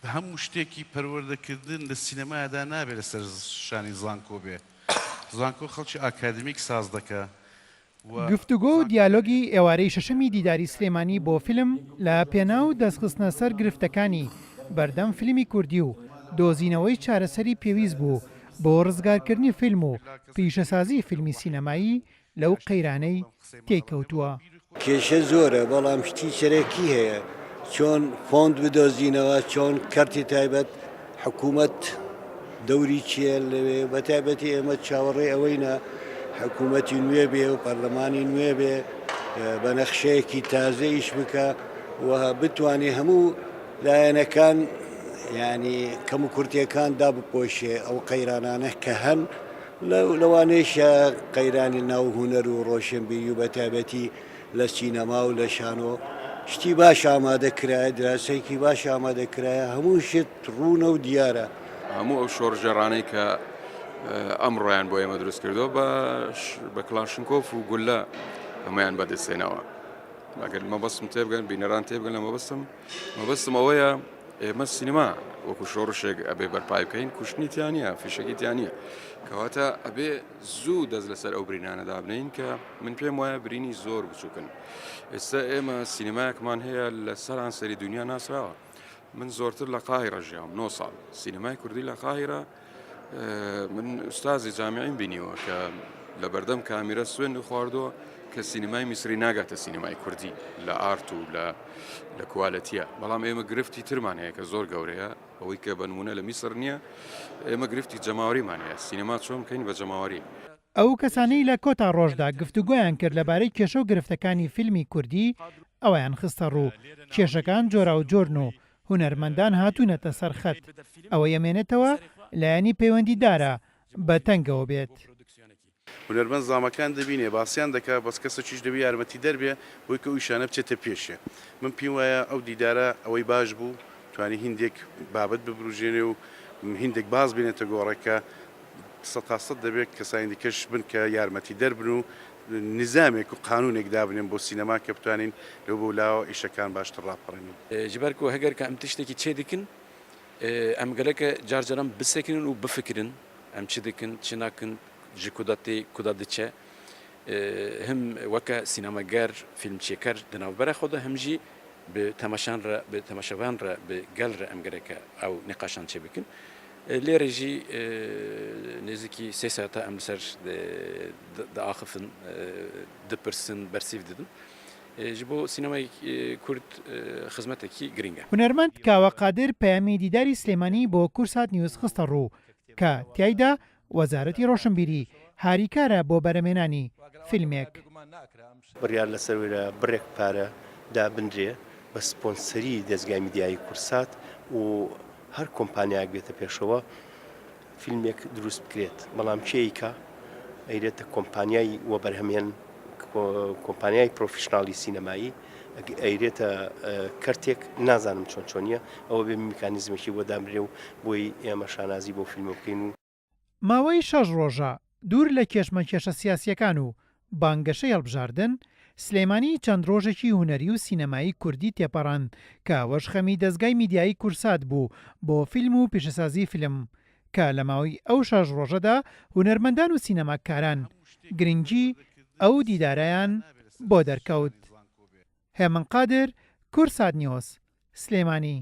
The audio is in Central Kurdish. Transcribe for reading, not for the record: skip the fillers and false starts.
هەموو شتێکی پەروەردەکردن لە سینەمایەدا نابێت لەسەر شانی زانکۆ بێ. زانکۆ خەڵکی ئاکادمیک ساز دەکە. گفتوگۆ و دیالۆگی ئێوارەی شەشەمی دیداری سلێمانی بۆ فیلم لە پێناو دەستخستنە سەر گرفتەکانی بەردەم فیلمی کوردی و دۆزینەوەی چارەسەری پێویست بوو بۆ ڕزگارکردنی فیلم و پیشەسازی فیلمی سینەمایی لەو قەیرانەی تێکەوتووە. کێشە زۆرە بەڵام شتی سەرەکی هەیە چۆن فۆند بدۆزینەوە چۆن کارتی تایبەت حکوومەت دەوری چیە لەوێ بە تایبەتی ئێمە چاوەڕێ ئەوەینە حکوومەتی نوێ بێ و پەرلەمانی نوێ بێ بە نەخشەیەکی تازە ئیش بکە و بتوانێ هەموو لایەنەکان ینی کەم و کورتیەکان دابپۆشێ ئەو قەیرانانە کە هەن لەوانەیە قەیرانی ناو هونەر و ڕۆشنبیری و بە تایبەتی لە سینەما و لە شانۆ شتی باش ئامادەکرایە دراسەیەکی باش ئامادەکرایە هەموو شت ڕوونە و دیارە هەموو ئەو شۆڕژێڕانەی کە ئەمڕۆیان بۆ ئێمە دروست کردەوە بە کلاشنکۆف و گولە ئەمەیان بەدەستێنەوە ئەگەر مەبەستم تێبگەن بینەران تێبگەن لە مەبەستم ئەوەیە ئێمە سینەما وەکو شۆڕشێک ئەبێ بەرپای بکەین کوشتنیتیان نیە فیشەکیتیان نییە کەواتە ئەبێ زوو دەست لەسەر ئەو برینانەدا بنین کە من پێم وایە برینی زۆر بچووکن ئێستا ئێمە سینەمایەکمان هەیە لە سەرانسەری دنیا ناسراوە من زۆرتر لە قاهیرە ژیام 9 ساڵ سینەمای کوردی لە قاهیرە من ئوستازی جامیعیم بینیوە کە لە بەردەم کامیرە سوێن خواردووە کە سینەمای میسری ناگاتە سینەمای کوردی لە ئارت و لە کوالەتیە بەڵام ئێمە گرفتی ترمان هەیە کە زۆر گەورەیە ئەوەی کە بنمونە لە میسر نییە ئێمە گرفتی جەماوەریمان هەیە سینەما چۆن بکەین بە جەماوەری ئەو کەسانەی لە کۆتا ڕۆژدا گفتوگۆیان کرد لەبارەی کێشە و گرفتەکانی فیلمی کوردی ئەویان خستە ڕوو کێشەکان جۆرا و جۆرن و هونەرمەندان هاتوونەتە سەرخەت ئەوە یەمێنێتەوە لایەنی پەیوەندیدارە بە تەنگەوە بێت. هونەرمەند زامەکان دەبینێ باسییان دەکات بەس کەسەکیش دەبی یارمەتی دەربێ بۆی کە ئیشانە بچێتە پێشێ من پێم وایە ئەو دیدارە ئەوەی باش بوو توانی هیندێک بابەت ببروژێنێ و هیندێک باز بێنێتە گۆڕەکە 100% دەبێت کەسانی دیکەش بن کە یارمەتی دەربن و نظامێک و قانونێک دابنێن بۆ سینەما کە بتوانین لەو بۆ لاوە ئیشەکان باشتر ڕاپەڕێنین جبەر و هەگەر کە ئەم تشتێکی چێ دکن ئەم گەلەکە جارجاران بسەکردن و بفکردن ئەم چ دکن چ ناکن ji kuda diçe him weke sînemager filmçêker di navbera xwe de him jî bi temaşan re bi temaşevan re bi gel re em gereke ew nîqaşan çê bikin lêrê jî nêzîkî sê saeta em li ser diaxifin dipirsin bersîv didin ji bo sînemayê Kurd xizmetekî giring e. هونەرمەند کاوە قادر پەیامی دیداری سلێمانی بۆ کورسات نیوز خستە ڕوو کە تیایدا وەزارەتی ڕۆشنبیری هاریکارە بۆ بەرەمێنانی فیلمێک بڕیار لەسەرە بڕێک پارە دابنرێ بە سپۆنسەری دەستگای میدیایی کورسات و هەر کۆمپانیاک بێتە پێشەوە فیلمێک دروست بکرێت بەڵام چیکە ئەیرێتە کۆمپانیای وە بەرهەمێن کۆمپانیای پرۆفشناڵی سینەمایی ئەیرێتە کەرتێک نازانم چۆن چۆنیە ئەوە بێ میکانیزمێکی بۆ دامرێ و بۆی ئێمە شانازی بۆ فیلمە بکەین و ماوەی 6 ڕۆژە دوور لە کێشمە کێشە سیاسیەکان و بانگەشە هەڵبژاردن سلێمانی چەند ڕۆژێکی هونەری و سینەمایی کوردی تێپەڕاند کە وەشخەمی دەستگای میدیایی کورسات بوو بۆ فیلم و پیشەسازی فیلم کە لە ماوەی ئەو 6 ڕۆژەدا هونەرمەندان و سینەماکاران گرنگی ئەو دیدارەیان بۆ دەرکەوت. هێمن قادر کورسات نیوز سلێمانی